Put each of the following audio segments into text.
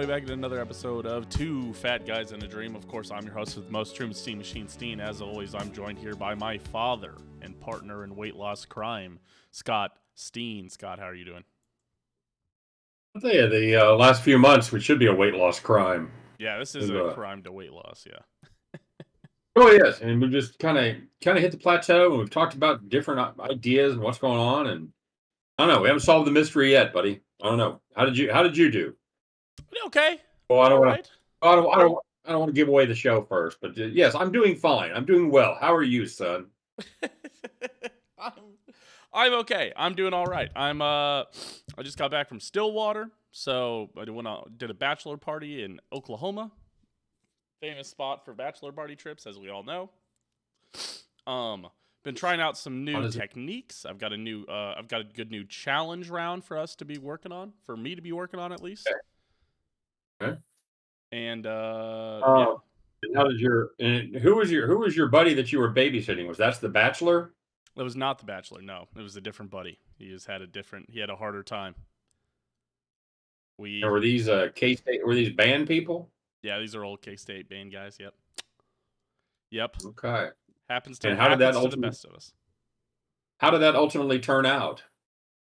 back at another episode of Two Fat Guys in a Dream. Of course, I'm your host with the most, Truman Steam Machine Steen. As always, I'm joined here by my father and partner in weight loss crime, Scott Steen. Scott, how are you doing? I'll tell you, the last few months, which should be a weight loss crime. Yeah, this is And, a crime to weight loss, yeah. oh yes, and we've just kind of hit the plateau, and we've talked about different ideas and what's going on, and I don't know. We haven't solved the mystery yet, buddy. I don't know. How did you do? Okay, Well, I don't all want to. right. I don't want to give away the show first, but yes, I'm doing fine. I'm doing well. How are you, son? I'm, I'm okay. I'm doing all right. I just got back from Stillwater, so did a bachelor party in Oklahoma. Famous spot for bachelor party trips, as we all know. Been trying out some new techniques. I've got a good new challenge round for us to be working on, for me to be working on at least. Okay. And Uh, and who was your buddy that you were babysitting? Was that the Bachelor? It was not the Bachelor. No, it was a different buddy. He had a harder time. And were these K-State? Were these band people? Yeah, these are old K-State band guys. Yep. Okay. Happens And to the best of us. How did that ultimately turn out?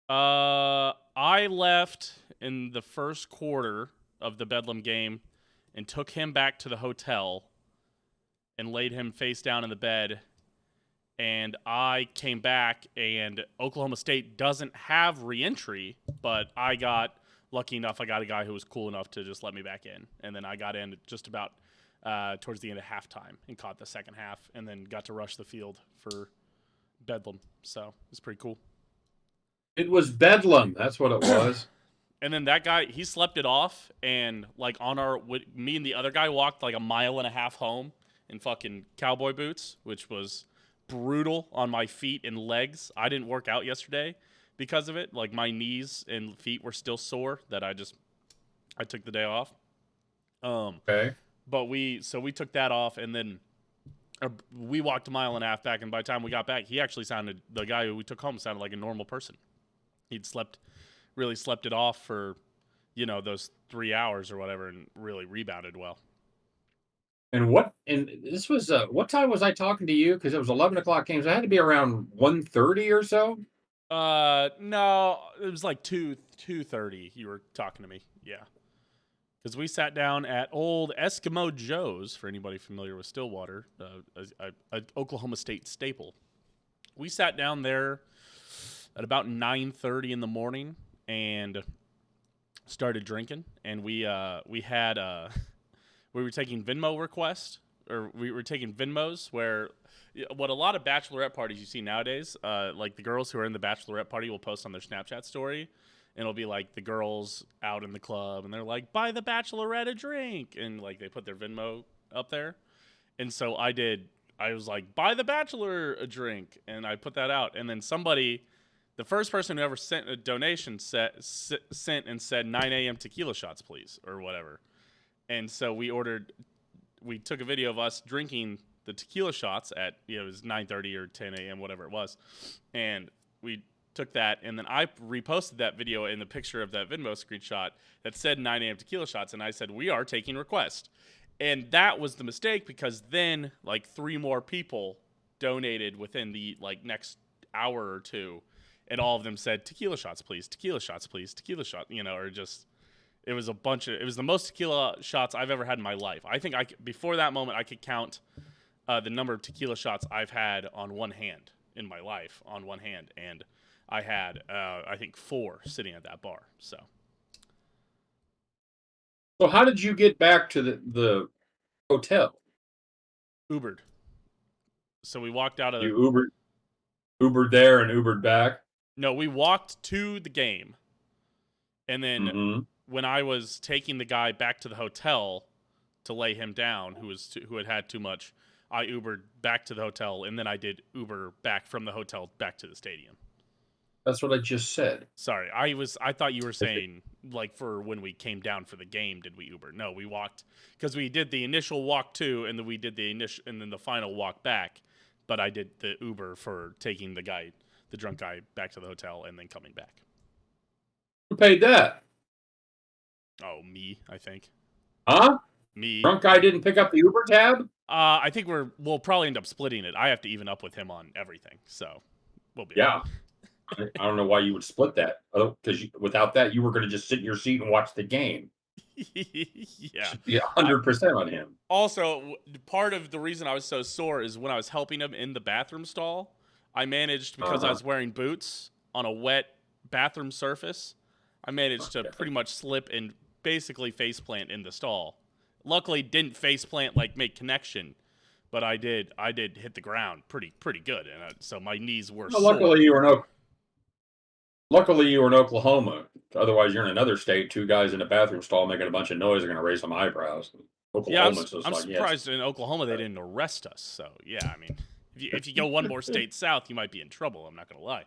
I left in the first quarter of the Bedlam game and took him back to the hotel and laid him face down in the bed. And I came back, and Oklahoma State doesn't have reentry, but I got lucky enough. I got a guy who was cool enough to just let me back in. And then I got in just about towards the end of halftime and caught the second half, and then got to rush the field for Bedlam. So it's pretty cool. It was Bedlam. That's what it was. And then that guy, he slept it off, and like me and the other guy walked like a mile and a half home in fucking cowboy boots, which was brutal on my feet and legs. I didn't work out yesterday because of it. Like my knees and feet were still sore that I took the day off. Okay. But we took that off, and then we walked a mile and a half back, and by the time we got back, the guy who we took home sounded like a normal person. He'd really slept it off for, those 3 hours or whatever, and really rebounded well. And this was what time was I talking to you? Because it was 11 o'clock games. So it had to be around 1:30 or so. No, it was like 2:30. You were talking to me, yeah. Because we sat down at old Eskimo Joe's, for anybody familiar with Stillwater, a Oklahoma State staple. We sat down there at about 9:30 in the morning and started drinking. And we were taking Venmo requests, or we were taking Venmos, where what a lot of bachelorette parties you see nowadays, like the girls who are in the bachelorette party will post on their Snapchat story. And it'll be like the girls out in the club, and they're like, buy the bachelorette a drink. And like they put their Venmo up there. And so I was like, buy the bachelor a drink. And I put that out. And then the first person who ever sent a donation sent and said 9 a.m. tequila shots, please, or whatever. And so we took a video of us drinking the tequila shots at, it was 9:30 or 10 a.m., whatever it was. And we took that, and then I reposted that video in the picture of that Venmo screenshot that said 9 a.m. tequila shots, and I said, we are taking requests. And that was the mistake, because then like 3 more people donated within the like next hour or two, and all of them said tequila shots, please, tequila shots, please, tequila shot, or just, it was the most tequila shots I've ever had in my life. I think before that moment, I could count the number of tequila shots I've had on one hand in my life, on one hand, and I had, I think, 4 sitting at that bar. So how did you get back to the hotel? Ubered. So we walked out of. You Ubered there and Ubered back. No, we walked to the game, and then when I was taking the guy back to the hotel to lay him down, who had too much, I Ubered back to the hotel, and then I did Uber back from the hotel back to the stadium. That's what I just said. Sorry, I thought you were saying like for when we came down for the game, did we Uber? No, we walked, because we did the initial walk to, and then we did and then the final walk back. But I did the Uber for taking the drunk guy back to the hotel and then coming back. Who paid that? Oh, me, I think. Huh? Me. Drunk guy didn't pick up the Uber tab? I think we'll probably end up splitting it. I have to even up with him on everything, so we'll be all Yeah. I don't know why you would split that. Because without that, you were going to just sit in your seat and watch the game. right. Yeah. Should be I 100% on him. also part of the reason I was so sore is when I was helping him in the bathroom stall, I managed because I Uh-huh. was wearing boots on a wet bathroom surface. I managed to Okay. pretty much slip and basically faceplant in the stall. Luckily, didn't faceplant like make connection, but I did. I did hit the ground pretty good, and so my knees were Well, sore. luckily you were in Oklahoma. Otherwise, you're in another state. Two guys in a bathroom stall making a bunch of noise are going to raise some eyebrows. Yeah, Oklahoma's just I'm like, yes. surprised in Oklahoma they didn't arrest us. So yeah, I mean, if you go one more state south, you might be in trouble. I'm not gonna lie.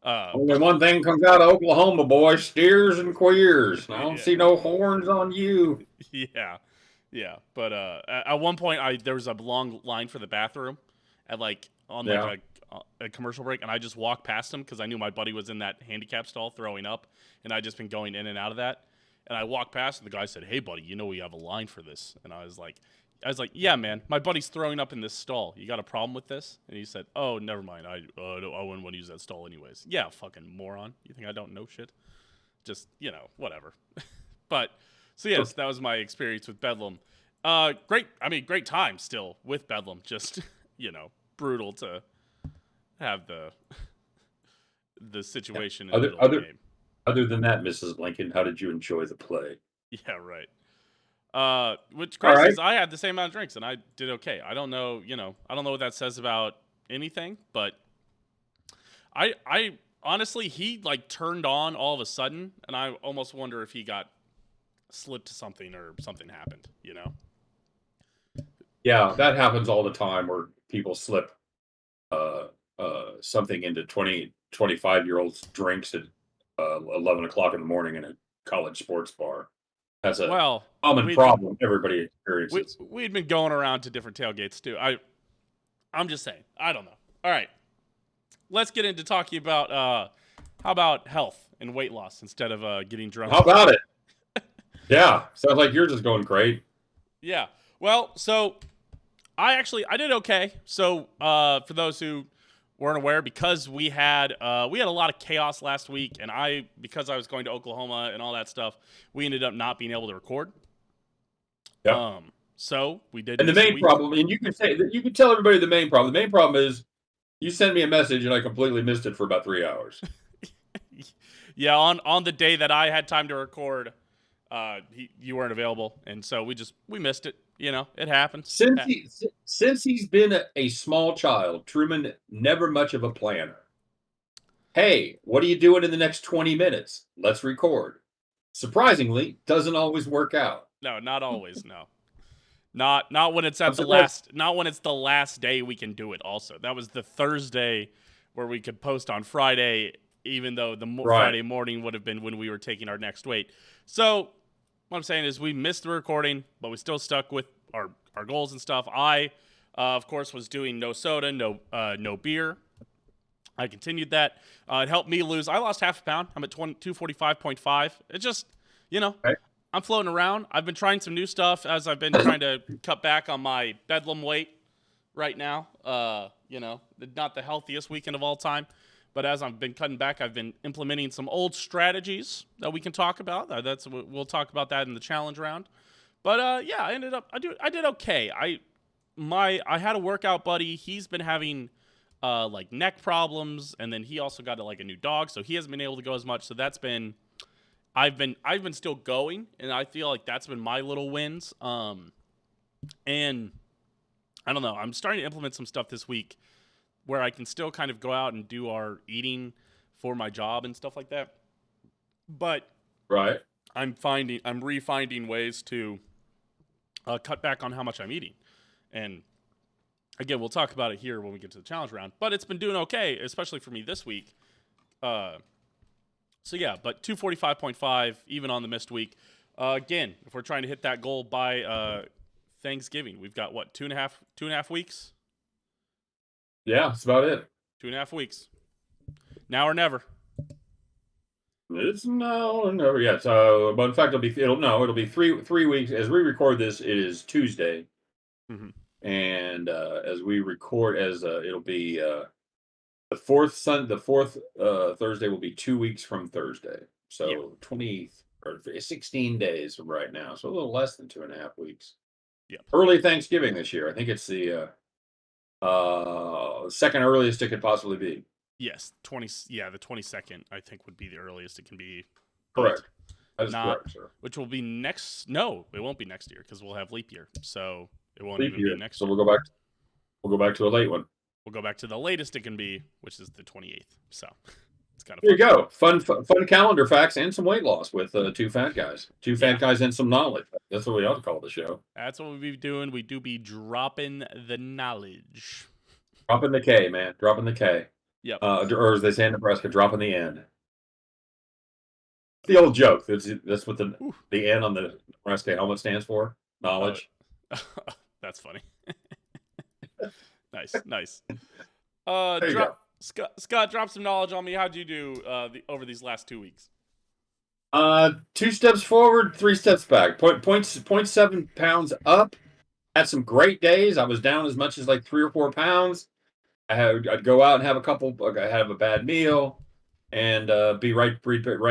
Only one thing comes out of Oklahoma, boy: steers and queers. I don't Yeah, see no horns on you. yeah, yeah. But at one point, there was a long line for the bathroom, at like on like Yeah. a commercial break, and I just walked past him because I knew my buddy was in that handicap stall throwing up, and I just been going in and out of that. And I walked past, and the guy said, "Hey, buddy, you know we have a line for this." And I was like, "Yeah, man, my buddy's throwing up in this stall. You got a problem with this?" And he said, "Oh, never mind. I wouldn't want to use that stall anyways." Yeah, fucking moron. You think I don't know shit? Just whatever. But so yes, that was my experience with Bedlam. Great. I mean, great time still with Bedlam. Just brutal to have the Yeah. situation in the Other middle of the other game. other than that, Mrs. Lincoln, how did you enjoy the play? Yeah, right. What's All crazy right. is I had the same amount of drinks and I did okay. I don't know, I don't know what that says about anything, but I honestly he like turned on all of a sudden, and I almost wonder if he got slipped to something or something happened. Yeah, that happens all the time where people slip something into 25-year-olds drinks at 11 o'clock in the morning in a college sports bar. That's a Well, common we'd been problem everybody we experiences. we'd been going around to different tailgates too. I'm just saying. I don't know. All right, let's get into talking about how about health and weight loss instead of getting How drunk. about it? Yeah, sounds like yours is going great. Yeah. Well, so I did okay. So for those who weren't aware, because we had a lot of chaos last week, and because I was going to Oklahoma and all that stuff, we ended up not being able to record. Yeah. So we did And the miss a main week. problem, and you can tell everybody the main problem. The main problem is you sent me a message and I completely missed it for about 3 hours. Yeah, on the day that I had time to record, you weren't available, and so we missed it. It happens. Since he's been a small child, Truman never much of a planner. Hey, what are you doing in the next 20 minutes? Let's record. Surprisingly, doesn't always work out. No, not always. No, not when it's I'm at the surprised. last. Not when it's the last day we can do it. Also, that was the Thursday where we could post on Friday, even though the Right. Friday morning would have been when we were taking our next weight. So what I'm saying is we missed the recording, but we still stuck with our goals and stuff. I, of course, was doing no soda, no beer. I continued that. It helped me lose. I lost half a pound. I'm at 245.5. It just, you know, Okay. I'm floating around. I've been trying some new stuff as I've been trying to cut back on my bedlam weight right now. Not the healthiest weekend of all time. But as I've been cutting back, I've been implementing some old strategies that we can talk about. We'll talk about that in the challenge round. But yeah, I did okay. I had a workout buddy. He's been having like neck problems, and then he also got like a new dog, so he hasn't been able to go as much. So I've been still going, and I feel like that's been my little wins. And I don't know. I'm starting to implement some stuff this week where I can still kind of go out and do our eating for my job and stuff like that. But Right. I'm refinding ways to cut back on how much I'm eating. And again, we'll talk about it here when we get to the challenge round. But it's been doing okay, especially for me this week. So yeah, but 245.5 even on the missed week. Again, if we're trying to hit that goal by Thanksgiving, we've got what, 2.5 weeks? Yeah, that's about it. 2.5 weeks. Now or never. It's no yet. But in fact, it'll be three weeks as we record this. It is Tuesday, Hmm. and as we record, as it'll be the fourth Thursday will be 2 weeks from Thursday. Yeah. So 20 or 16 days from right now. So a little less than 2.5 weeks. Yep. Early Thanksgiving this year. I think it's the second earliest it could possibly be. Yes. 20. Yeah, the 22nd I think would be the earliest it can be, but Correct. That is not. correct, sir. Which will be next. No, it won't be next year because we'll have leap year. So it won't Leap even be year. next So year. we'll go back to a late one. We'll go back to the latest it can be, which is the 28th. So it's kind of There you fun. go. Fun calendar facts and some weight loss with two fat guys. Two Yeah. fat guys and some knowledge. That's what we ought to call the show. That's what we be doing. We do be dropping the knowledge. Dropping the K, man. Dropping the K. Yep. Or as they say in Nebraska, dropping the N. The old joke. That's what Ooh. the N on the Nebraska helmet stands for. Oh, Knowledge. that's funny. Nice. There you go. Scott, drop some knowledge on me. How'd you do over these last 2 weeks? 2 steps forward, 3 steps back. Point 7 pounds up. Had some great days. I was down as much as like 3 or 4 pounds. I'd go out and have a couple. I'd have a bad meal, and be right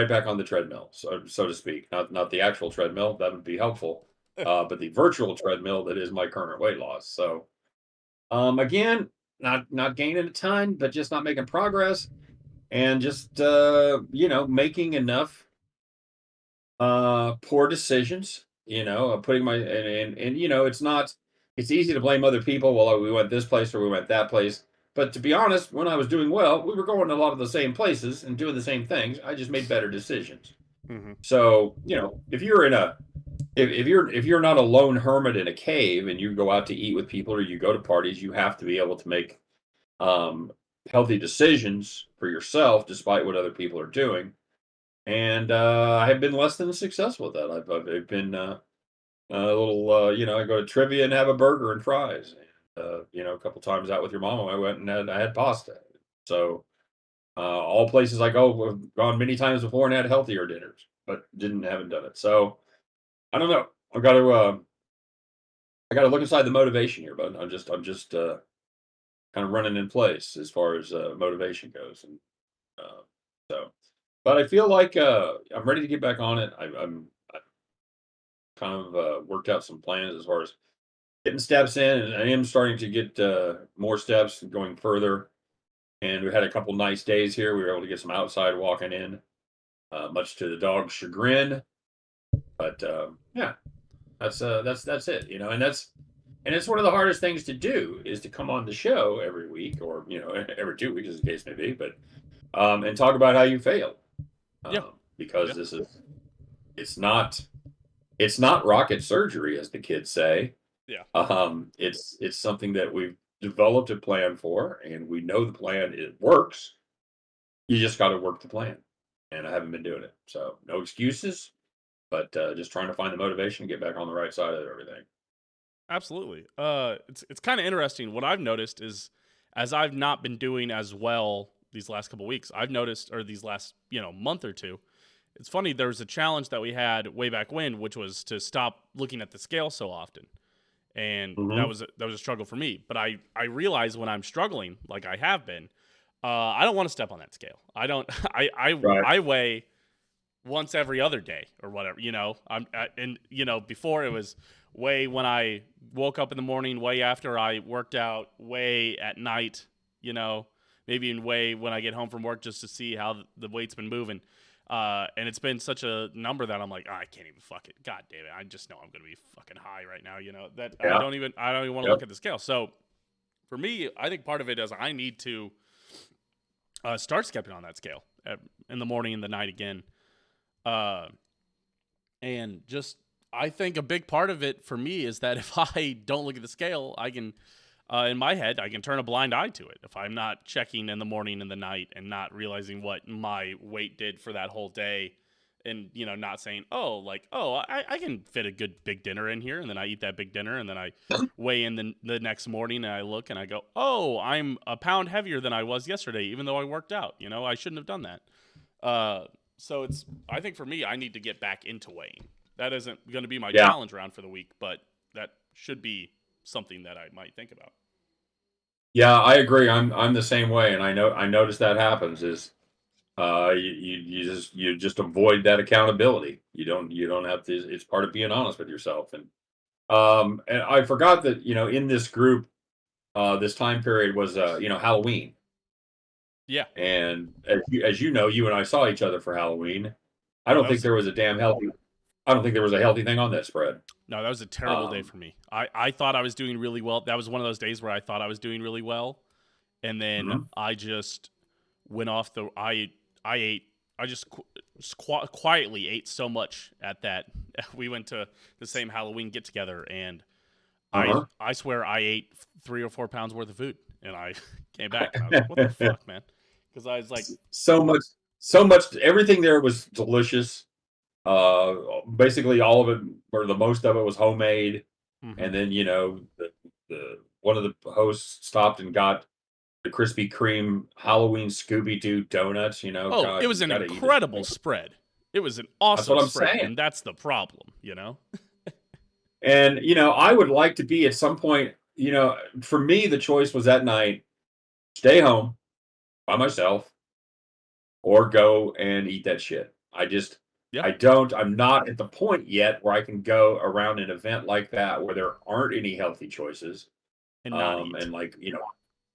back on the treadmill, so to speak. Not the actual treadmill. That would be helpful, but the virtual treadmill that is my current weight loss. So again, not gaining a ton, but just not making progress, and just making enough poor decisions, putting my and it's easy to blame other people. Well, we went this place or we went that place. But to be honest, when I was doing well, we were going to a lot of the same places and doing the same things. I just made better decisions. Mm-hmm. So, if you're in a if you're not a lone hermit in a cave and you go out to eat with people or you go to parties, you have to be able to make um healthy decisions for yourself despite what other people are doing. And I have been less than successful with that. I've been a little, I go to trivia and have a burger and fries. A couple times out with your mama, I had pasta. So all places I go, I've gone many times before and had healthier dinners, but haven't done it. So I don't know. I got to look inside the motivation here, but I'm just kind of running in place as far as motivation goes, and uh, so. But I feel like I'm ready to get back on it. I kind of worked out some plans as far as getting steps in, and I am starting to get more steps and going further. And we had a couple nice days here. We were able to get some outside walking in, much to the dog's chagrin. But yeah, that's it. And it's one of the hardest things to do is to come on the show every week or every 2 weeks as the case may be, but and talk about how you failed, Yeah. because Yeah. it's not it's not rocket surgery, as the kids say. Yeah. It's something that we've developed a plan for, and we know the plan it works. You just got to work the plan, and I haven't been doing it. So no excuses, but just trying to find the motivation to get back on the right side of everything. Absolutely. It's kind of interesting. What I've noticed is, as I've not been doing as well these last couple weeks, I've noticed, or these last month or two. It's funny. There was a challenge that we had way back when, which was to stop looking at the scale so often, and that Hmm. was a struggle for me. But I realize when I'm struggling, like I have been, I don't want to step on that scale. I don't. Right. I weigh once every other day or whatever. And before it was way when I woke up in the morning, way after I worked out, way at night. You know, maybe in way when I get home from work just to see how the weight's been moving. And it's been such a number that I'm like, I can't even fuck it. God damn it! I just know I'm gonna be fucking high right now. That Yeah. I don't even want to Yep. look at the scale. So for me, I think part of it is I need to start stepping on that scale in the morning and the night again. Uh, and just, I think a big part of it for me is that if I don't look at the scale, I can, in my head, I can turn a blind eye to it. If I'm not checking in the morning and the night and not realizing what my weight did for that whole day, and not saying, I can fit a good big dinner in here, and then I eat that big dinner, and then I weigh in the next morning, and I look and I go, oh, I'm a pound heavier than I was yesterday, even though I worked out. I shouldn't have done that. So I think for me, I need to get back into weighing. That isn't going to be my Yeah. challenge round for the week, but that should be something that I might think about. Yeah, I agree. I'm the same way, and I notice that happens is you just avoid that accountability. You don't have to. It's part of being honest with yourself. And I forgot that in this group, this time period was Halloween, Yeah. and as you know, you and I saw each other for Halloween. I Oh, don't think there was a damn healthy. I don't think there was a healthy thing on that spread. no, that was a terrible day Um, for me. I thought I was doing really well. That was one of those days where I thought I was doing really well, and then mhm. I just went off the. I ate. I just quietly ate so much at that. We went to the same Halloween get together, and Uh-huh. I swear I ate 3 or 4 pounds worth of food, and I came back and I was like, "What the fuck, man?" Because I was like, So much, so much. Everything there was delicious. Basically, all of it, or the most of it, was homemade. mm-hmm. And then the one of the hosts stopped and got the Krispy Kreme Halloween Scooby Doo donuts. "Oh, it God, was you an got to eat this incredible thing. spread. It was an That's what awesome I'm spread, saying. and that's the problem." And I would like to be at some point. For me, the choice was that night: stay home by myself or go and eat that shit. Yeah, I'm not at the point yet where I can go around an event like that where there aren't any healthy choices. and not eat. And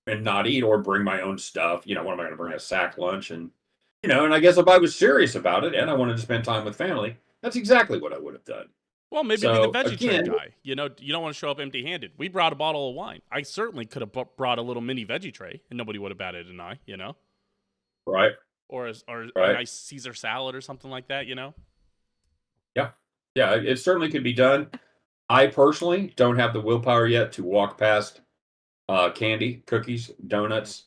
and not eat or bring my own stuff. What am I going to bring, a Right. sack lunch? And I guess if I was serious about it and I wanted to spend time with family, that's exactly what I would have done. Well, maybe be the So veggie tray again, guy. You don't want to show up empty-handed. We brought a bottle of wine. I certainly could have brought a little mini veggie tray, and nobody would have batted an eye. right, Or a right. nice Caesar salad or something like that. Yeah. Yeah, it certainly could be done. I personally don't have the willpower yet to walk past candy, cookies, Mm-hmm. donuts,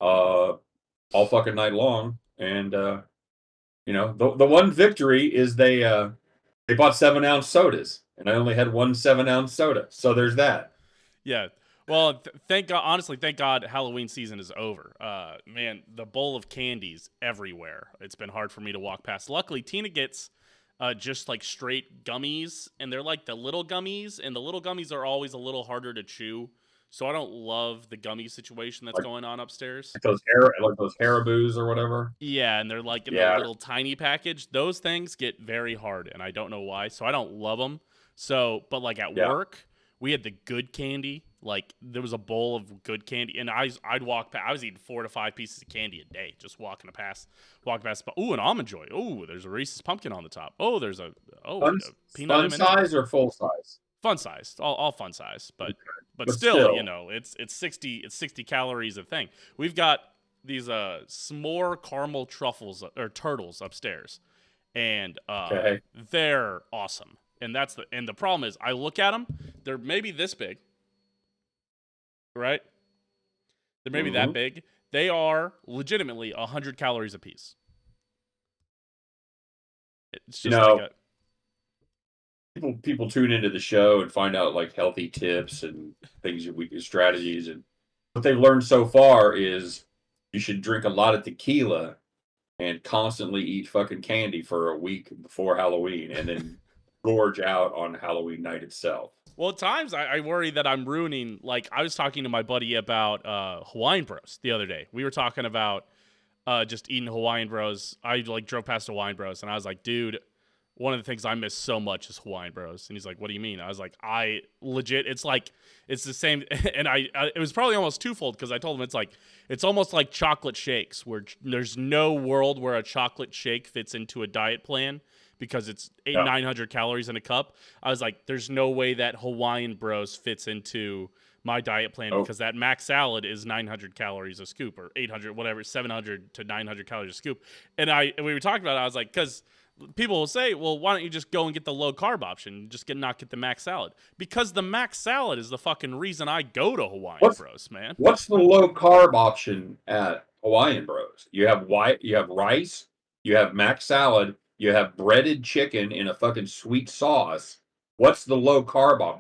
uh, all fucking night long. And the one victory is they bought 7-ounce sodas, and I only had one 7-ounce soda. So there's that. Yeah. Well, thank God. Honestly, thank God Halloween season is over. Man, the bowl of candies everywhere. It's been hard for me to walk past. Luckily, Tina gets just like straight gummies, and they're like the little gummies, and the little gummies are always a little harder to chew. So I don't love the gummy situation that's Like going on upstairs. like those Haribo's or whatever. Yeah, and they're like in the Yeah, little tiny package. Those things get very hard, and I don't know why. So I don't love them. So, but like at yeah. work, we had the good candy. Like there was a bowl of good candy, and I'd walk past. I was eating 4 to 5 pieces of candy a day, just walking past. Ooh, an almond joy. Ooh, there's a Reese's pumpkin on the top. Oh, there's Fun, and a peanut fun M&M. size or full size? Fun size, all fun size, but But still, still, it's 60 calories a thing. We've got these s'more caramel truffles or turtles upstairs, and okay. they're awesome. And the problem is, I look at them, they're maybe this big, right? They're maybe that Hmm. big. They are legitimately 100 calories a piece. It's You just like know, a people tune into the show and find out like healthy tips and things that strategies, and what they've learned so far is you should drink a lot of tequila and constantly eat fucking candy for a week before Halloween, and then gorge out on Halloween night itself. Well, at times I worry that I'm ruining. Like I was talking to my buddy about Hawaiian Bros the other day. We were talking about just eating Hawaiian Bros. I like drove past Hawaiian Bros and I was like, dude, one of the things I miss so much is Hawaiian Bros. And he's like, what do you mean? I was like, I legit, it's like it's the same. And it was probably almost twofold because I told him it's almost like chocolate shakes where there's no world where a chocolate shake fits into a diet plan because it's eight Yeah. 900 calories in a cup. I was like, there's no way that Hawaiian Bros fits into my diet plan Oh, because that mac salad is 900 calories a scoop or 800 whatever 700 to 900 calories a scoop. And we were talking about it. I was like, because people will say, well, why don't you just go and get the low carb option, just not get the mac salad? Because the mac salad is the fucking reason I go to Hawaiian what's Bros, man. what's the low carb option at Hawaiian Bros? You have rice, you have mac salad, you have breaded chicken in a fucking sweet sauce. What's the low carb op?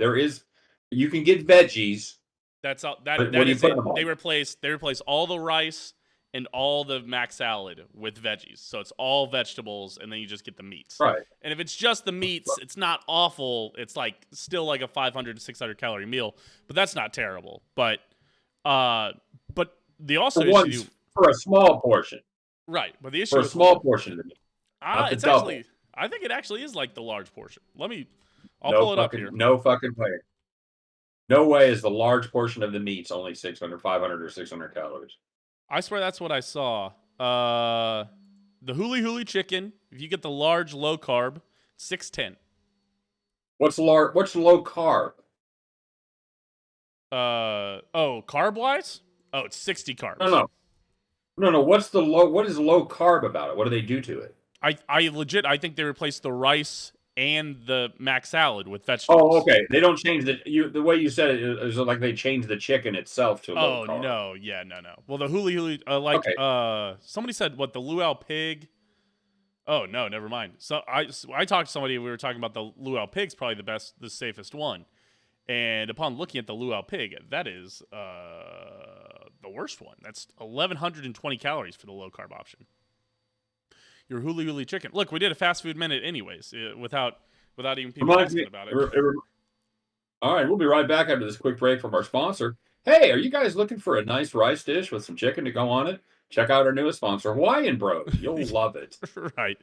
You can get veggies, That's all. That but what that do you is put it. them on? They replace all the rice and all the mac salad with veggies. So it's all vegetables, and then you just get the meats. Right. And if it's just the meats, it's not awful. It's like still like a 500 to 600 calorie meal, but that's not terrible. But the also issue, For a small portion. right? But the For issue a with small portion of the meat, not the it's double. actually, I think it actually is like the large portion. I'll No pull it up fucking, here. no fucking way. No way is the large portion of the meat's only 600, 500, or 600 calories. I swear that's what I saw. The huli huli chicken, if you get the large low carb, 610. What's low carb? Carb wise? Oh, it's 60 carbs. No. What is low carb about it? What do they do to it? I think they replaced the rice and the mac salad with vegetables. Oh, okay. They don't change the way you said it is like they changed the chicken itself to low carb. Oh no, yeah, no. Well, the huli huli, Okay. Somebody said what, the luau pig. Oh no, never mind. So I talked to somebody. We were talking about the luau pig's probably the safest one. And upon looking at the luau pig, that is the worst one. That's 1,120 calories for the low carb option. Your huli huli chicken. Look, we did a fast food minute anyways, without even people asking about it. All right, we'll be right back after this quick break from our sponsor. Hey, are you guys looking for a nice rice dish with some chicken to go on it? Check out our newest sponsor, Hawaiian Bros. You'll love it. Right.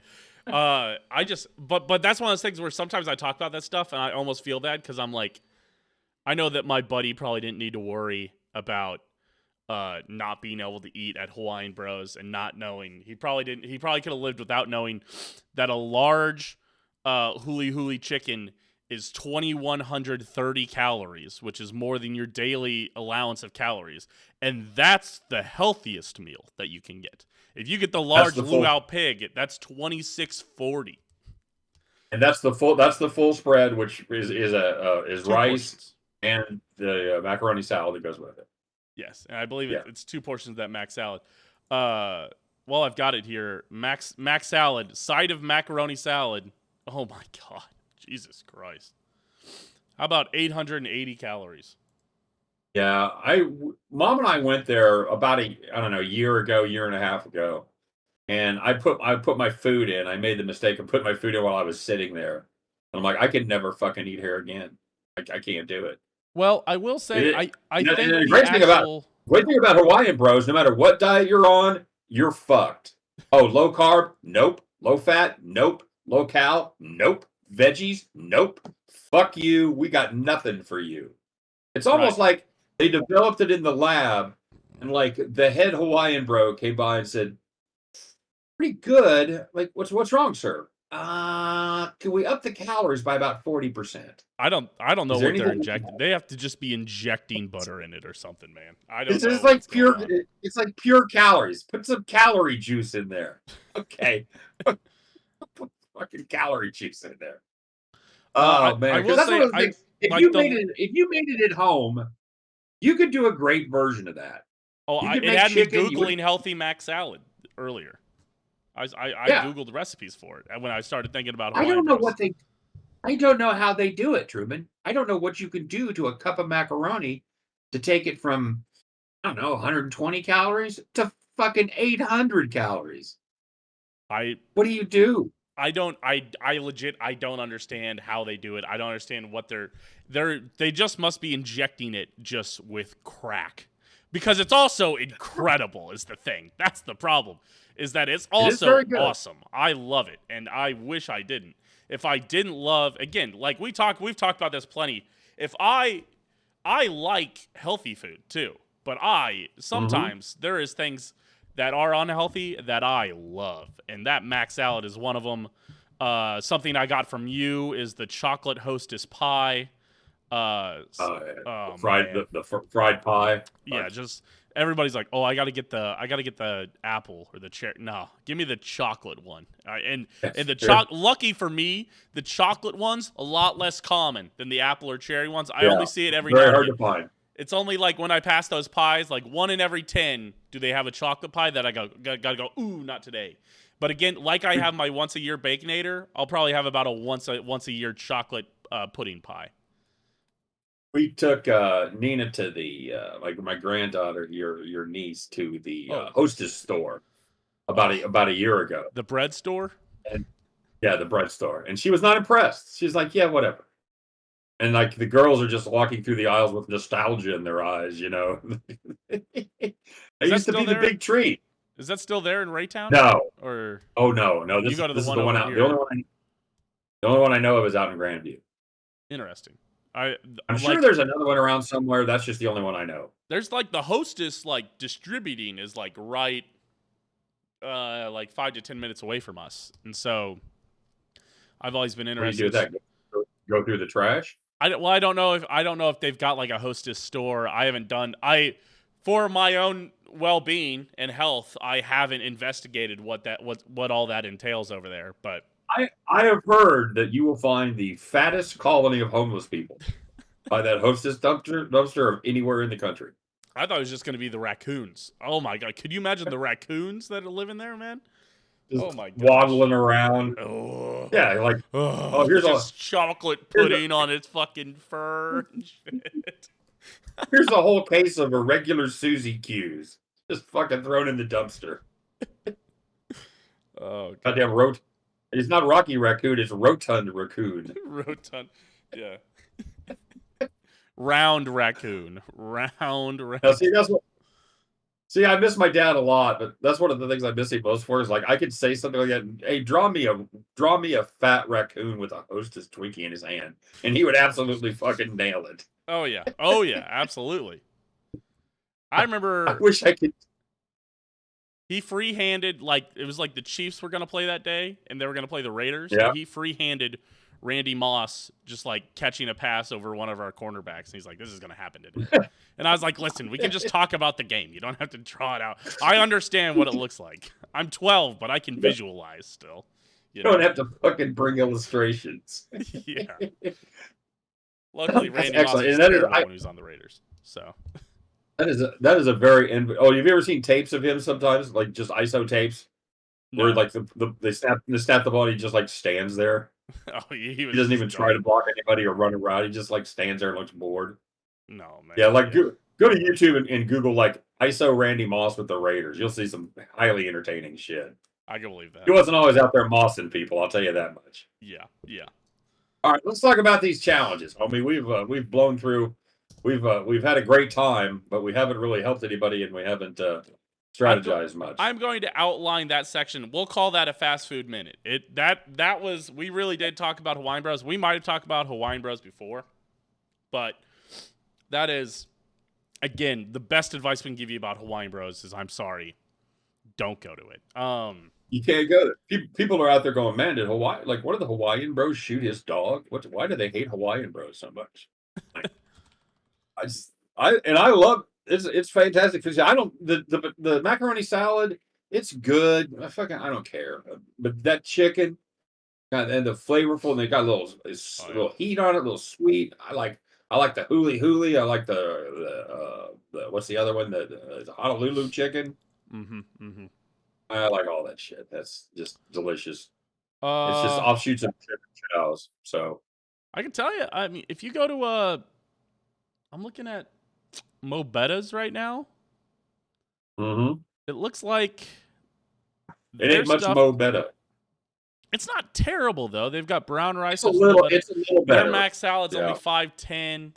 But that's one of those things where sometimes I talk about that stuff and I almost feel bad because I'm like, I know that my buddy probably didn't need to worry about not being able to eat at Hawaiian Bros and not knowing. He probably could have lived without knowing that a large huli huli chicken is 2,130 calories, which is more than your daily allowance of calories, and that's the healthiest meal that you can get. If you get the large luau pig, that's 2,640. And that's the full spread, which is rice portions. And the macaroni salad that goes with it. Yes, and I believe it's 2 portions of that mac salad. Well, I've got it here. Mac salad, side of macaroni salad. Oh my god, Jesus Christ! How about 880 calories? Yeah, Mom and I went there about a year and a half ago, and I put my food in. I made the mistake of putting my food in while I was sitting there. And I'm like, I could never fucking eat here again. I can't do it. Well, I will say, I think the the great thing about Hawaiian Bros, no matter what diet you're on, you're fucked. Oh, low carb? Nope. Low fat? Nope. Low cal? Nope. Veggies? Nope. Fuck you. We got nothing for you. It's almost like they developed it in the lab, and like the head Hawaiian bro came by and said, "Pretty good. Like, what's wrong, sir? Can we up the calories by about 40%?" I don't know what they're injecting. They have to just be injecting butter in it or something, man. I don't know. It's like pure. It's like pure calories. Put some calorie juice in there. Okay. Put fucking calorie juice in there. Oh man, because that's one of the things. If you made it at home, you could do a great version of that. Oh, it had me Googling healthy mac salad earlier. I Googled recipes for it when I started thinking about Hawaiian Bros. I don't know how they do it, Truman. I don't know what you can do to a cup of macaroni to take it from, I don't know, 120 calories to fucking 800 calories. What do you do? I legit don't understand how they do it. I don't understand what they just must be injecting it just with crack. Because it's also incredible is the thing. That's the problem. Is that it's also awesome. I love it, and I wish I didn't. If I didn't love, again, like we've talked about this plenty. If I like healthy food too, but sometimes there is things that are unhealthy that I love, and that mac salad is one of them. Something I got from you is the chocolate hostess pie. The fried pie. Yeah, just everybody's like, oh, I gotta get the apple or the cherry. No, give me the chocolate one. And the lucky for me, the chocolate one's a lot less common than the apple or cherry ones. I only see it every now and then. Very hard to find. It's only like when I pass those pies, like 1 in every 10 do they have a chocolate pie that I gotta go, ooh, not today. But again, like I have my once a year Baconator, I'll probably have about a once a year chocolate pudding pie. We took Nina to the like my granddaughter, your niece, to the Oh, Hostess store oh, about a year ago. the bread store. And yeah, the bread store, and she was not impressed. She's like, "Yeah, whatever." And like the girls are just walking through the aisles with nostalgia in their eyes, you know. It Is that used to still be the there? big treat. Is that still there in Raytown? No, Or oh no, no. you go to the This is one the one over out. here? The only one I know of is out in Grandview. Interesting. I I'm sure like. there's another one around somewhere. That's just the only one I know. There's like the Hostess like distributing is like right, like 5 to 10 minutes away from us, and so I've always been What do you do with interested. that? Go through the trash? I don't know if they've got like a Hostess store. I haven't done for my own well-being and health. I haven't investigated what all that entails over there. But I have heard that you will find the fattest colony of homeless people by that Hostess dumpster of anywhere in the country. I thought it was just going to be the raccoons. Oh my god, could you imagine the raccoons that are living there, man? Just Oh my gosh. waddling around. Oh, Yeah, like, oh, oh, here's a just chocolate here's a pudding on its fucking fur and shit. here's a whole case of irregular Susie Q's just fucking thrown in the dumpster. Oh god. Goddamn it's not Rocky Raccoon, it's Rotund Raccoon. Rotund. Yeah. Round raccoon. Round Now, raccoon. see, I miss my dad a lot, but that's one of the things I miss him most for is like I could say something like that. Hey, draw me a fat raccoon with a Hostess Twinkie in his hand, and he would absolutely fucking nail it. Oh yeah. Oh yeah, absolutely. I I remember wish I could. he free-handed, like it was like the Chiefs were gonna play that day and they were gonna play the Raiders, Yeah, and he free-handed Randy Moss just like catching a pass over one of our cornerbacks, and he's like, this is gonna happen today. And I was like, listen, we can just talk about the game. You don't have to draw it out. I understand what it looks like. I'm 12, but I can you visualize still. You don't know? have to fucking bring illustrations. Yeah. Luckily That's Randy Moss excellent, was and that is terrible when he was on the Raiders. So that is a very oh, have you ever seen tapes of him sometimes, like just ISO tapes where no. like they snap the ball, and he just like stands there. Oh, he He was doesn't just even try to done. block anybody or run around. He just like stands there and looks bored. No, Yeah, man. like Yeah. go to YouTube and Google like ISO Randy Moss with the Raiders. You'll see some highly entertaining shit. I can believe He that. wasn't always out there mossing people, I'll tell you that much. Yeah. Yeah. All right, let's talk about these challenges. I mean, we've blown through, we've had a great time, but we haven't really helped anybody, and we haven't I'm go- strategized much. I'm going to outline that section. We'll call that a fast food minute. That was we really did talk about Hawaiian Bros. We might have talked about Hawaiian Bros before, but that is again the best advice we can give you about Hawaiian Bros is I'm sorry, don't go to it. You can't go there. People are out there going, man, did Hawaii like what did the Hawaiian Bros shoot his dog? Why do they hate Hawaiian Bros so much? Like, I love it's fantastic food. I don't the macaroni salad. It's good. I don't care. But that chicken and the flavorful, and they got Oh a yeah. little heat on it, a little sweet. I like the huli huli. I like the what's the other one? The Honolulu chicken. Mm-hmm. Mm-hmm. I like all that shit. That's just delicious. It's just Uh, offshoots of chicken chows. So I can tell you. I mean, if you go to I'm looking at Mo Betta's right now. mhm. It looks like It their ain't much stuff. mo better. It's not terrible though. They've got brown rice, which is a little better. It's a little Their better. mac salad's only Yeah. 5.10,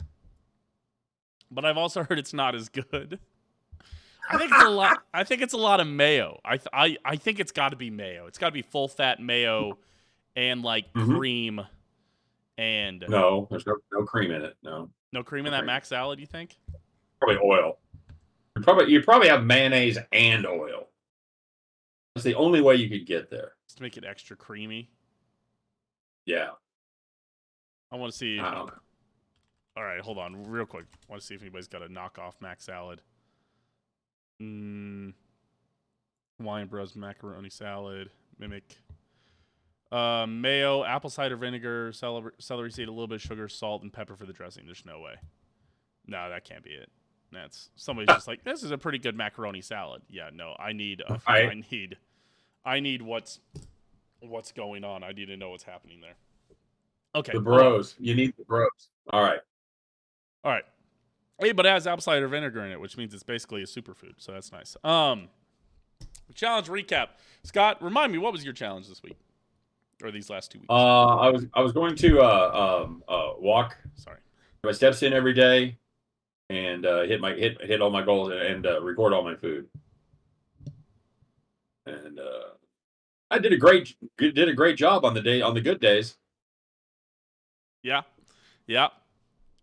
but I've also heard it's not as good. I think it's a lot. I think it's a lot of mayo. I think it's got to be mayo. It's got to be full fat mayo and like Mhm. cream and No, there's no cream in it. No, no cream in no that cream. mac salad. You think? Probably oil. You probably have mayonnaise and oil. That's the only way you could get there. Just to make it extra creamy. Yeah. I want to see. I don't know. All right, hold on, real quick. I want to see if anybody's got a knockoff mac salad. Hawaiian Bros macaroni salad, mimic. Mayo, apple cider vinegar, celery seed, a little bit of sugar, salt, and pepper for the dressing. There's no way. No, that can't be it. That's somebody's just like, this is a pretty good macaroni salad. Yeah, no, I need I I need what's going on. I need to know what's happening there. Okay, the hold on. bros. You need the bros. All right. All right. Hey, but it has apple cider vinegar in it, which means it's basically a superfood. So that's nice. Challenge recap. Scott, remind me, what was your challenge this week or these last 2 weeks? I was going to walk Sorry. my steps in every day and hit all my goals and record all my food. And I did a great job on the good days. Yeah. Yeah.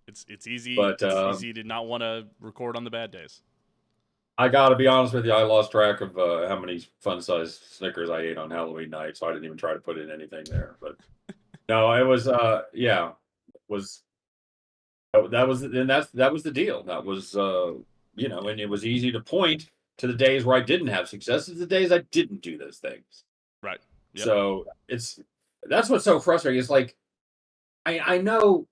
It's easy. But It's easy to not want to record on the bad days. I got to be honest with you, I lost track of how many fun-sized Snickers I ate on Halloween night, so I didn't even try to put in anything there. But no, it was was that was the deal. That was and it was easy to point to the days where I didn't have successes, the days I didn't do those things. Right. Yep. So that's what's so frustrating. It's like I know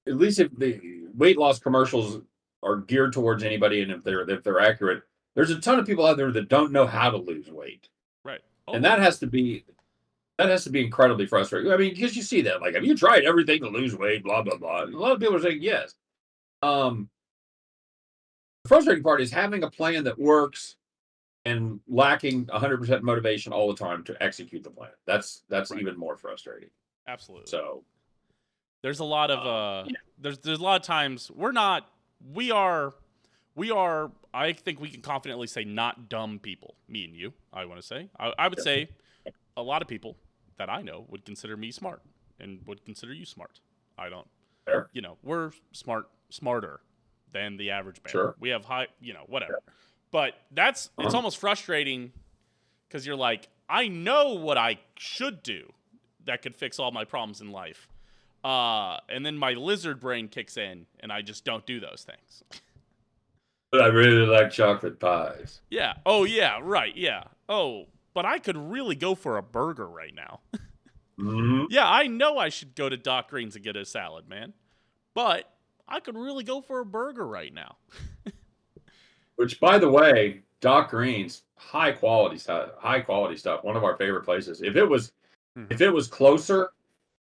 at least if the weight loss commercials are geared towards anybody and if they're accurate, there's a ton of people out there that don't know how to lose weight. Right. And that has to be incredibly frustrating. I mean, because you see that, like, have you tried everything to lose weight? Blah blah blah. And a lot of people are saying yes. Um, the frustrating part is having a plan that works and lacking 100% motivation all the time to execute the plan. That's Right. even more frustrating. Absolutely. So there's a lot of there's a lot of times we are I think we can confidently say not dumb people. Me and you, I want to say. I would say a lot of people that I know would consider me smart and would consider you smart. I don't. fair. We're smarter than the average bear. Sure. We have high, whatever. But it's almost frustrating because you're like, I know what I should do that could fix all my problems in life. And then my lizard brain kicks in and I just don't do those things. But I really like chocolate pies. Yeah. Oh, yeah. Right. Yeah. Oh, but I could really go for a burger right now. Mm-hmm. Yeah, I know I should go to Doc Green's and get a salad, man. But I could really go for a burger right now. Which, by the way, Doc Green's high quality stuff. High quality stuff. One of our favorite places. If it was closer,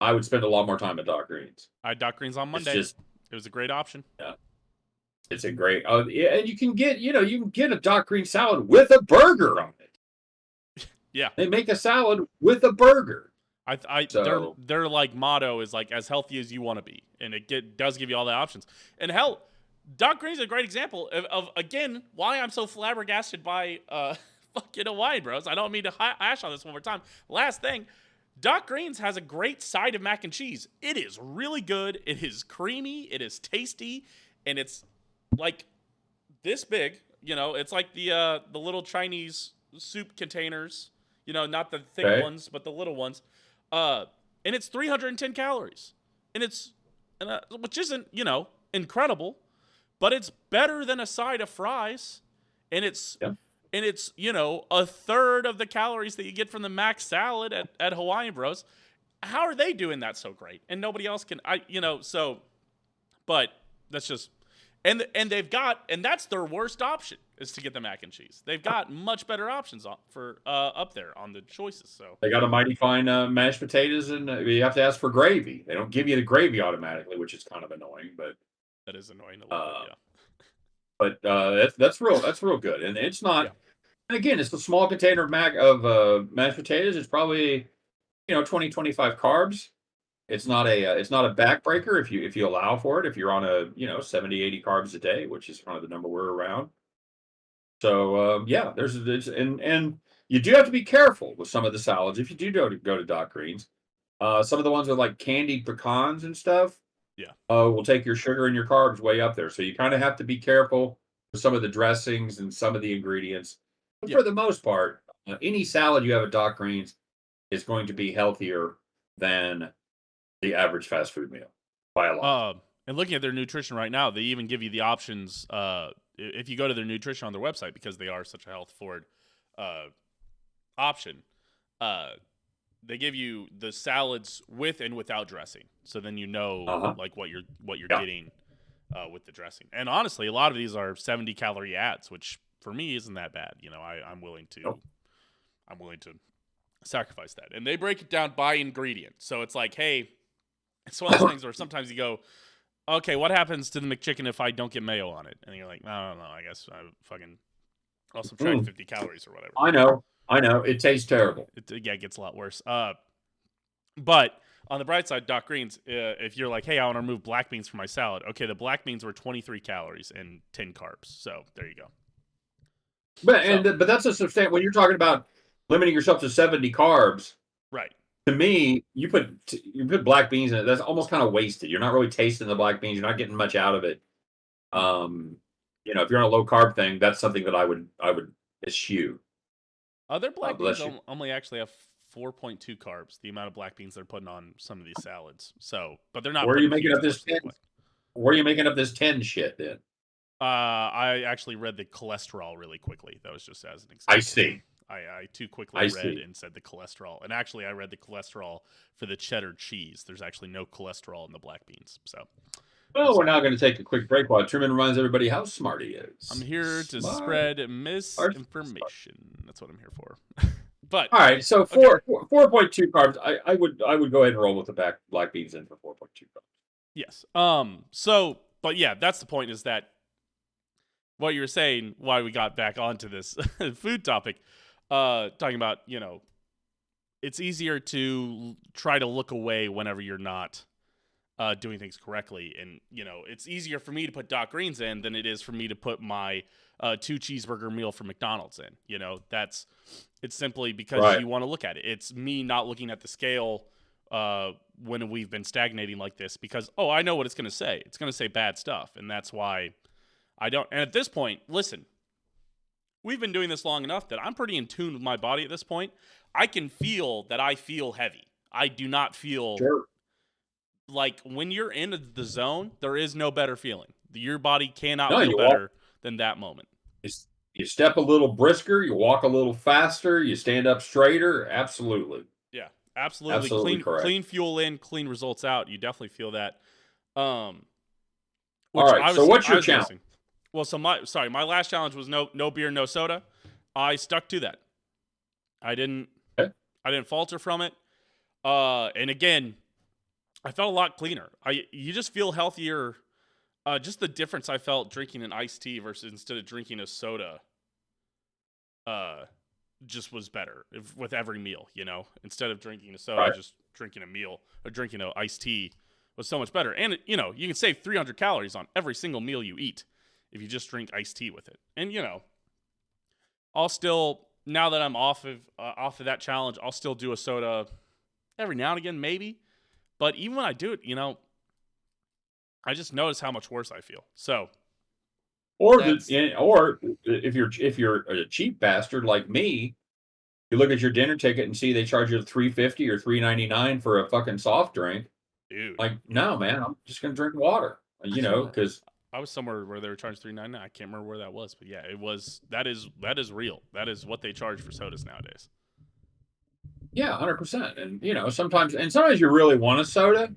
I would spend a lot more time at Doc Green's. I had Doc Green's on Monday. It was a great option. Yeah, it's a great. Yeah, and you can get a Doc Green salad with a burger on it. Yeah, they make a salad with a burger. Their like motto is like as healthy as you want to be, and it does give you all the options. And hell, Doc Green's a great example of again why I'm so flabbergasted by fucking Hawaiian Bros. I don't mean to hash on this one more time. Last thing, Doc Green's has a great side of mac and cheese. It is really good. It is creamy. It is tasty, and it's like this big. It's like the little Chinese soup containers. Not the thick ones, but the little ones. And it's 310 calories, and which isn't incredible, but it's better than a side of fries, and it's a third of the calories that you get from the mac salad at Hawaiian Bros. How are they doing that so great, and nobody else can? But that's just. And they've got, and that's their worst option is to get the mac and cheese. They've got much better options for up there on the choices. So they got a mighty fine mashed potatoes, and you have to ask for gravy. They don't give you the gravy automatically, which is kind of annoying. But that is annoying a little bit, yeah. But that's real good, and it's not. Yeah. And again, it's a small container of mashed potatoes. It's probably 20, 25 carbs. It's not a backbreaker if you allow for it. If you're on a 70, 80 carbs a day, which is kind of the number we're around. So yeah, there's and you do have to be careful with some of the salads if you do go to Doc Green's. Some of the ones with like candied pecans and stuff. Yeah. Will take your sugar and your carbs way up there. So you kind of have to be careful with some of the dressings and some of the ingredients. But for the most part, any salad you have at Doc Green's is going to be healthier than the average fast food meal by a lot. And looking at their nutrition right now, they even give you the options if you go to their nutrition on their website because they are such a health forward option. They give you the salads with and without dressing, so then like what you're getting with the dressing. And honestly, a lot of these are 70 calorie ads, which for me isn't that bad. I'm willing to sacrifice that. And they break it down by ingredient, so it's like, hey. It's one of those things where sometimes you go, okay, what happens to the McChicken if I don't get mayo on it? And you're like, I don't know. I guess I fucking I'll subtract 50 calories or whatever. I know. It tastes terrible. It gets a lot worse. But on the bright side, Doc Greens, if you're like, hey, I want to remove black beans from my salad. Okay, the black beans were 23 calories and 10 carbs. So there you go. But that's a substantial. When you're talking about limiting yourself to 70 carbs, right? To me, you put black beans in it. That's almost kind of wasted. You're not really tasting the black beans. You're not getting much out of it. If you're on a low carb thing, that's something that I would eschew. Other black beans Bless you. only actually have 4.2 carbs, the amount of black beans they're putting on some of these salads. So, but they're not. Where are you putting making huge up this portions 10? of Where are you making up this 10 shit then? I actually read the cholesterol really quickly. That was just as an example. I see. I too quickly read and said the cholesterol. And actually, I read the cholesterol for the cheddar cheese. There's actually no cholesterol in the black beans. So, Well, we're now going to take a quick break while Truman reminds everybody how smart he is. I'm here to spread misinformation. That's what I'm here for. But all right, so 4.2 carbs. I would go ahead and roll with the black beans in for 4.2 carbs. Yes. But yeah, that's the point. Is that what you were saying? Why we got back onto this food topic? Talking about, it's easier to try to look away whenever you're not doing things correctly. And, it's easier for me to put Doc Greens in than it is for me to put my 2 cheeseburger meal from McDonald's in. It's simply because you want to look at it. It's me not looking at the scale when we've been stagnating like this because, I know what it's going to say. It's going to say bad stuff. And that's why I don't. And at this point, listen, we've been doing this long enough that I'm pretty in tune with my body at this point. I can feel that I feel heavy. I do not feel like when you're in the zone, there is no better feeling. Your body cannot feel better than that moment. You step a little brisker, you walk a little faster, you stand up straighter. Absolutely. Yeah, absolutely. Clean fuel in, clean results out. You definitely feel that. All right. So what's your challenge? Well, my last challenge was no beer, no soda. I stuck to that. I didn't falter from it. And again, I felt a lot cleaner. You just feel healthier. Just the difference I felt drinking an iced tea versus instead of drinking a soda. Just was better with every meal. Instead of drinking a soda, just drinking a meal or drinking an iced tea was so much better. And you can save 300 calories on every single meal you eat if you just drink iced tea with it. And I'll still, now that I'm off of that challenge, I'll still do a soda every now and again, maybe. But even when I do it, I just notice how much worse I feel. So, or if you're a cheap bastard like me, you look at your dinner ticket and see they charge you $3.50 or $3.99 for a fucking soft drink. Dude, like, no, man, I'm just gonna drink water. Because I was somewhere where they were charging $3.99. I can't remember where that was, but yeah, it was. That is real. That is what they charge for sodas nowadays. Yeah, 100%. And sometimes you really want a soda,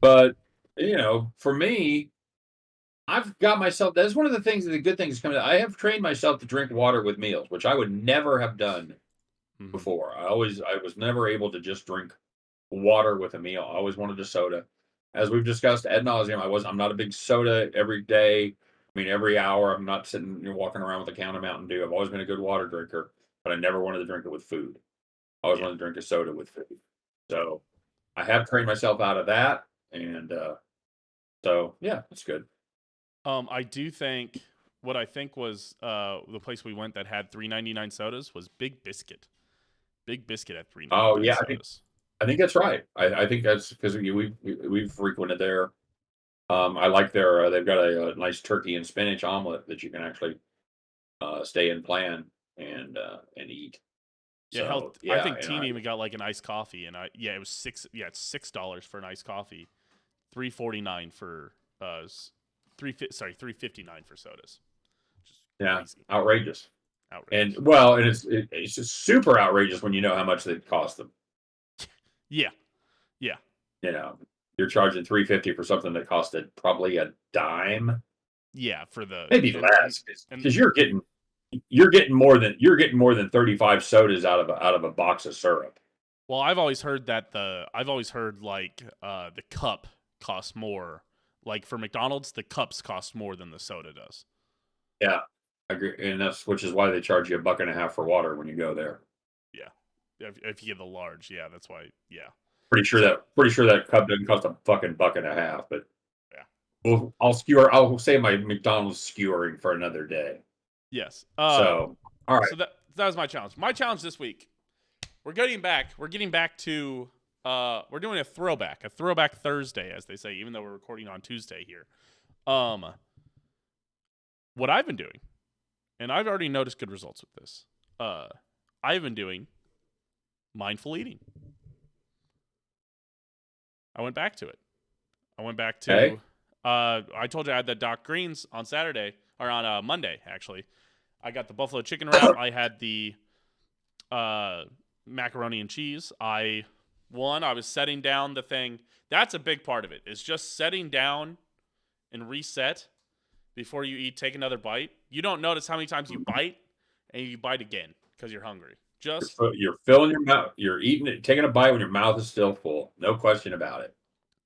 but for me, I've got myself. That's one of the things. The good things coming. I have trained myself to drink water with meals, which I would never have done before. I was never able to just drink water with a meal. I always wanted a soda. As we've discussed ad nauseum, I'm not a big soda every day. I mean, every hour. I'm not sitting walking around with a can of Mountain Dew. I've always been a good water drinker, but I never wanted to drink it with food. I always wanted to drink a soda with food. So I have trained myself out of that, and so yeah, that's good. I do think what I think was the place we went that had $3.99 sodas was Big Biscuit. Big Biscuit at $3.99. Oh yeah, I think that's right. I think that's because we've frequented there. I like their they've got a nice turkey and spinach omelet that you can actually stay and plan and eat. Yeah, So, I think Teen even got like an iced coffee, and it was it's $6 for an iced coffee, $3.49 for $3.59 for sodas. Crazy. Outrageous. And it's just super outrageous when you know how much they cost them. Yeah. You're charging $3.50 for something that costed probably a dime. Yeah, for the maybe less because you're getting more than 35 sodas out of a box of syrup. Well, I've always heard like the cup costs more Like for McDonald's, the cups cost more than the soda does. Yeah, I agree, and which is why they charge you $1.50 for water when you go there. Yeah, if you get the large, yeah, that's why. Yeah. Pretty sure that cup doesn't cost a fucking $1.50, but Yeah. I'll save my McDonald's skewering for another day. Yes. So, all right. So that was my challenge. My challenge this week. We're getting back. We're getting back to. We're doing a throwback Thursday, as they say, even though we're recording on Tuesday here. What I've been doing, and I've already noticed good results with this. I've been doing mindful eating. I went back to it. I went back to. Okay. I told you I had the Doc Greens on Saturday or on Monday actually. I got the buffalo chicken wrap. I had the macaroni and cheese. I was setting down the thing. That's a big part of it. Is just setting down and reset before you eat. Take another bite. You don't notice how many times you bite and you bite again because you're hungry. Just You're filling your mouth. You're eating it, taking a bite when your mouth is still full. No question about it.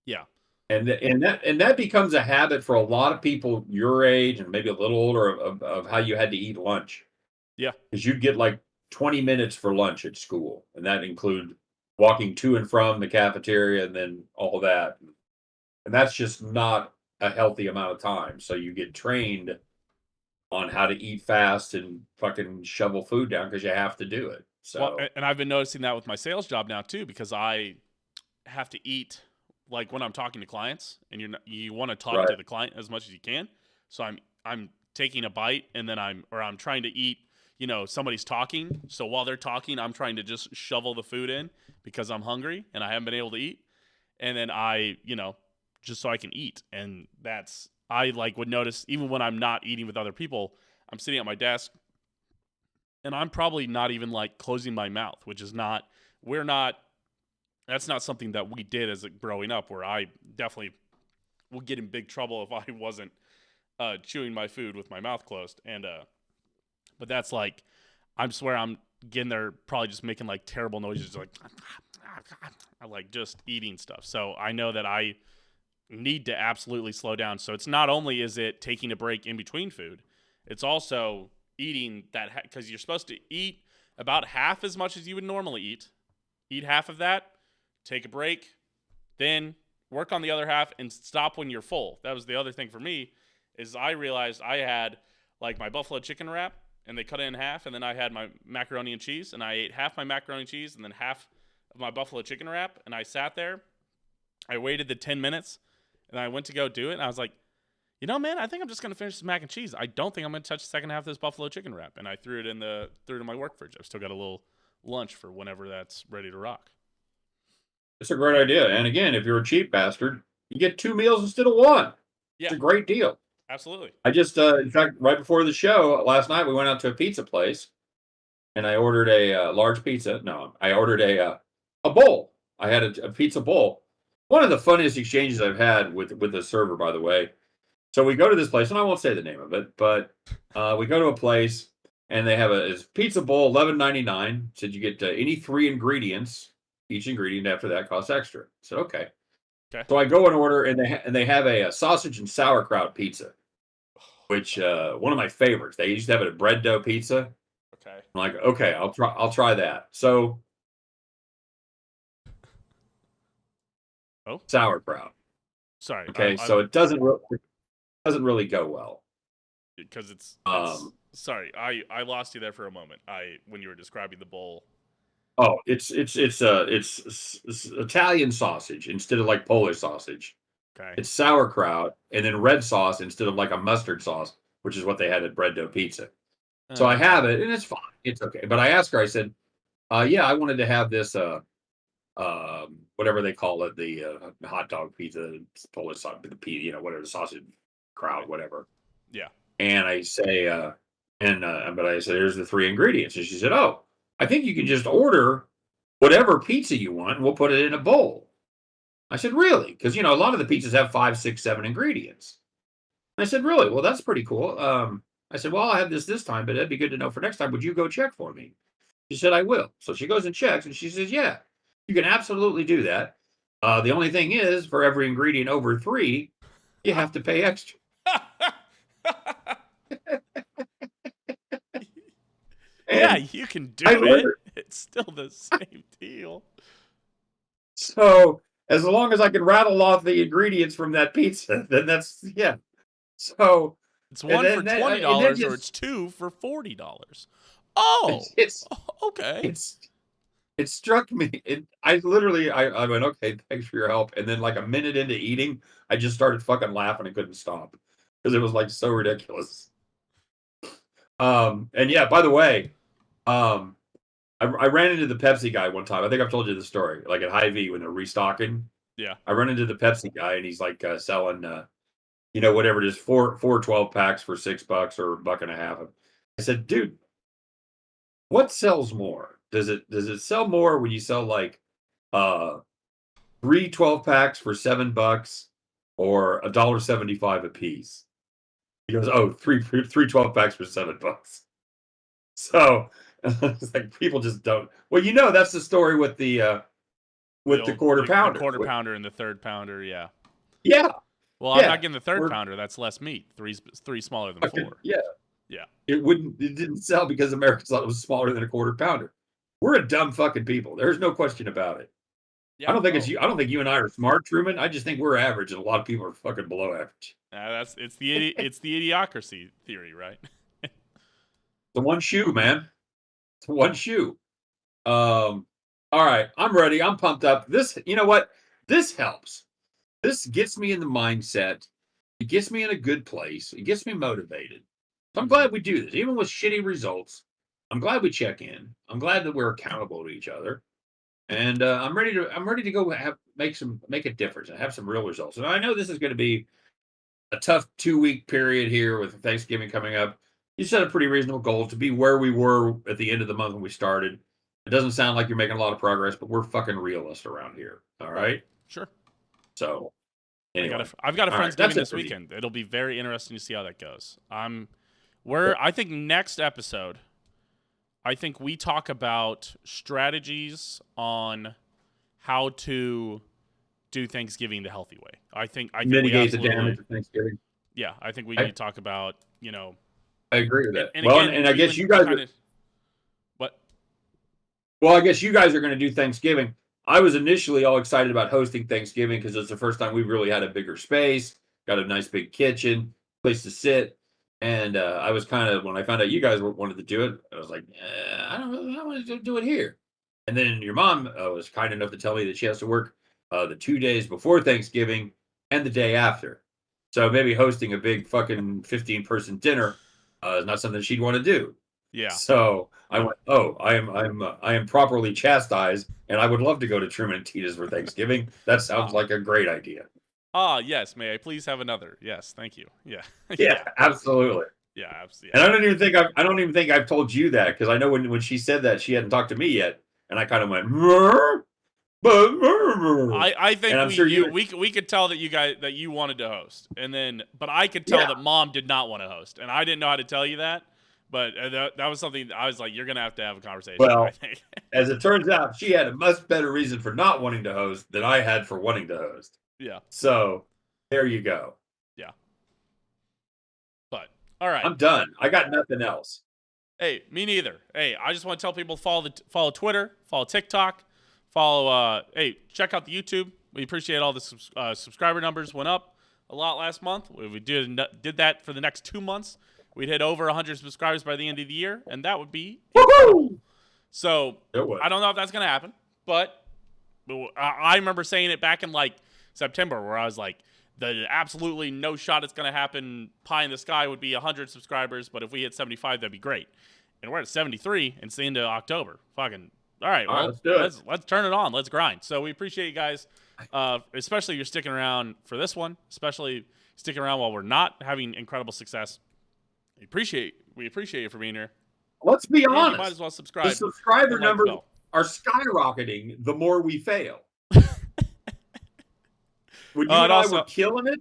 yeah. And that becomes a habit for a lot of people your age and maybe a little older of how you had to eat lunch. Yeah. Because you'd get like 20 minutes for lunch at school, and that include walking to and from the cafeteria and then all that. And that's just not a healthy amount of time. So you get trained on how to eat fast and fucking shovel food down because you have to do it. Well, So and I've been noticing that with my sales job now too because I have to eat like when I'm talking to clients and you want to talk right, to the client as much as you can. So I'm taking a bite and then I'm trying to eat, somebody's talking. So while they're talking, I'm trying to just shovel the food in because I'm hungry and I haven't been able to eat. And then just so I can eat. And I like would notice even when I'm not eating with other people, I'm sitting at my desk and I'm probably not even like closing my mouth, which is not, we're not, that's not something that we did as growing up where I definitely would get in big trouble if I wasn't chewing my food with my mouth closed. And, but that's like, I swear I'm getting there probably just making like terrible noises, like, I like just eating stuff. So I know that I need to absolutely slow down. So it's not only is it taking a break in between food, it's also eating that because you're supposed to eat about half as much as you would normally eat. Eat half of that, take a break, then work on the other half and stop when you're full. That was the other thing for me is I realized I had like my buffalo chicken wrap and they cut it in half and then I had my macaroni and cheese and I ate half my macaroni and cheese and then half of my buffalo chicken wrap and I sat there. I waited the 10 minutes and I went to go do it and I was like, man, I think I'm just gonna finish this mac and cheese. I don't think I'm gonna touch the second half of this buffalo chicken wrap. And I threw it in my work fridge. I've still got a little lunch for whenever that's ready to rock. it's a great idea. And again, if you're a cheap bastard, you get 2 meals instead of one. It's Yeah, a great deal. absolutely. I just, in fact, right before the show last night, we went out to a pizza place, and I ordered a large pizza. No, I ordered a bowl. I had a pizza bowl. One of the funniest exchanges I've had with the server, by the way. So we go to this place, and I won't say the name of it, but we go to a place, and they have it's pizza bowl, $11.99. Said you get any 3 ingredients. Each ingredient after that costs extra. I said okay. Okay. So I go and order, and they have a sausage and sauerkraut pizza, which one of my favorites. They used to have it at bread dough pizza. Okay. I'm like, okay, I'll try that. So Oh, sauerkraut. sorry. Okay, I'm so it doesn't really go well. because it's Um, sorry. I lost you there for a moment. When you were describing the bowl. oh, it's Italian sausage instead of like Polish sausage. Okay. It's sauerkraut and then red sauce instead of like a mustard sauce, which is what they had at bread dough pizza. So I Okay. have it and it's fine. It's okay. But I asked her, I said, yeah, I wanted to have this whatever they call it, the hot dog pizza, Polish sausage, the pizza, whatever, sausage kraut, whatever. Yeah. And I say, but I said, here's the 3 ingredients. And she said, oh, I think you can just order whatever pizza you want and we'll put it in a bowl. I said, really? Because, a lot of the pizzas have 5, 6, 7 ingredients. I said, really? Well, that's pretty cool. I said, well, I'll have this time, but it'd be good to know for next time. Would you go check for me? She said, I will. So she goes and checks and she says, yeah, you can absolutely do that. The only thing is, for every ingredient over 3, You have to pay extra. Yeah, And you can do I it. literally, It's still the same deal. so as long as I can rattle off the ingredients from that pizza, then that's yeah. So It's and one for then and then $20 or just it's two for $40. Oh, it's okay. it's it struck me. I literally I went, okay, thanks for your help. And then like a minute into eating, I just started fucking laughing and couldn't stop because it was like so ridiculous. And yeah, by the way, um, I ran into the Pepsi guy one time. I think I've told you the story. Like at Hy-Vee when they're restocking, Yeah. I run into the Pepsi guy and he's like selling, whatever it is, four 12 packs for $6 or a buck and a half. I said, dude, what sells more? Does it sell more when you sell like uh three 12 packs for $7 or $1.75 a piece? He goes, oh, three 12 packs for $7. So it's like people just don't. Well, that's the story with the quarter The pounders. quarter pounder and the third pounder, yeah. Yeah, Well, I'm not yeah, getting the third we're pounder. That's less meat. Three smaller than fucking four. yeah. Yeah. It didn't sell because Americans thought it was smaller than a quarter pounder. We're a dumb fucking people. There's no question about it. I Yeah. don't think it's Oh, you. I don't think you and I are smart, Truman. I just think we're average, and a lot of people are fucking below average. it's the idiocracy theory, right? The one shoe, man. It's one shoe. All right, I'm ready. I'm pumped up. This, you know what? This helps. This gets me in the mindset. It gets me in a good place. It gets me motivated. So I'm Mhm. glad we do this, even with shitty results. I'm glad we check in. I'm glad that we're accountable to each other, and I'm ready to go make a difference and have some real results. And I know this is going to be a tough 2 week period here with Thanksgiving coming up. You set a pretty reasonable goal to be where we were at the end of the month when we started. It doesn't sound like you're making a lot of progress, but we're fucking realists around here. All right. Sure. So anyway, I've got a all right, that's Friendsgiving it this for me. weekend. It'll be very interesting to see how that goes. Cool. I think next episode, I think we talk about strategies on how to do Thanksgiving the healthy way. I think we Mitigate the absolutely, damage of Thanksgiving. yeah, I think we need I, to talk about, I agree with and, that. and Well, again, and I guess even you guys kind are. of what. Well, I guess you guys are going to do Thanksgiving. I was initially all excited about hosting Thanksgiving because it's the first time we've really had a bigger space, got a nice big kitchen, place to sit. And I was kind of, when I found out you guys wanted to do it, I was like, I don't really I want to do it here. And then your mom was kind enough to tell me that she has to work the 2 days before Thanksgiving and the day after. So maybe hosting a big fucking 15-person dinner is not something she'd want to do. Yeah, So I yeah. went, oh, I am properly chastised, and I would love to go to Truman and Tita's for Thanksgiving. That sounds Ah, like a great idea. yes. May I please have another? Yes, thank you. Yeah, Yeah, yeah, absolutely. yeah, absolutely. And Yeah. I don't even think I've told you that because I know when she said that she hadn't talked to me yet, and I kind of went, "Mer, I and think I'm sure you, we could tell that you wanted to host, and then but I could tell yeah. that mom did not want to host, and I didn't know how to tell you that, but that was something I was like, you're gonna have a conversation. I Well, think. as it turns out, she had a much better reason for not wanting to host than I had for wanting to host. Yeah, So there you go. yeah. But all right. I'm done. I got nothing else. Hey, me neither. Hey, I just want to tell people follow Twitter, follow TikTok, follow. Hey, check out the YouTube. We appreciate all the subscriber numbers went up a lot last month. We did that for the next 2 months. We'd hit over 100 subscribers by the end of the year, and that would be incredible. Woohoo! So It was. I don't know if that's gonna happen, but I remember saying it back in like September, where I was like, the absolutely no shot it's gonna happen. Pie in the sky would be 100 subscribers, but if we hit 75, that'd be great. And we're at 73, and it's the end of October. Fucking all right. All right, Well, let's do it. let's turn it on. Let's grind. So we appreciate you guys, especially if you're sticking around for this one, especially sticking around while we're not having incredible success. We appreciate you for being here, Let's be and you might as honest. well The subscribe subscriber and like the numbers bell. are skyrocketing the more we fail. When you And and I were also, killing it,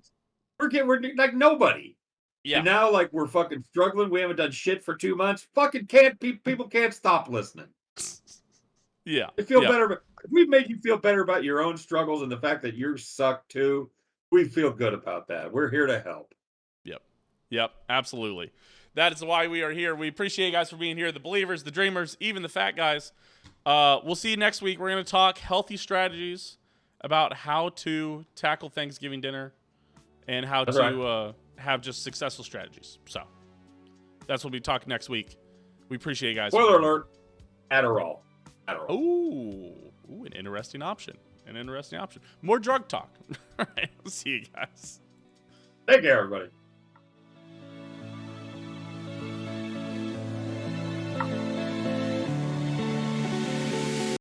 we're like nobody. yeah, And now, like, we're fucking struggling. We haven't done shit for 2 months. Fucking can't people can't stop listening. yeah, I feel yeah. better. If we've made you feel better about your own struggles and the fact that you suck too, We feel good about that. We're here to help. Yep. Yep. Absolutely. That is why we are here. We appreciate you guys for being here. The believers, the dreamers, even the fat guys. We'll see you next week. We're going to talk healthy strategies about how to tackle Thanksgiving dinner and how That's to right. have just successful strategies. So that's what we talk next week. We appreciate you guys. Spoiler alert, Adderall. Adderall. Ooh, an interesting option. More drug talk. All right. We'll see you guys. Take care, everybody.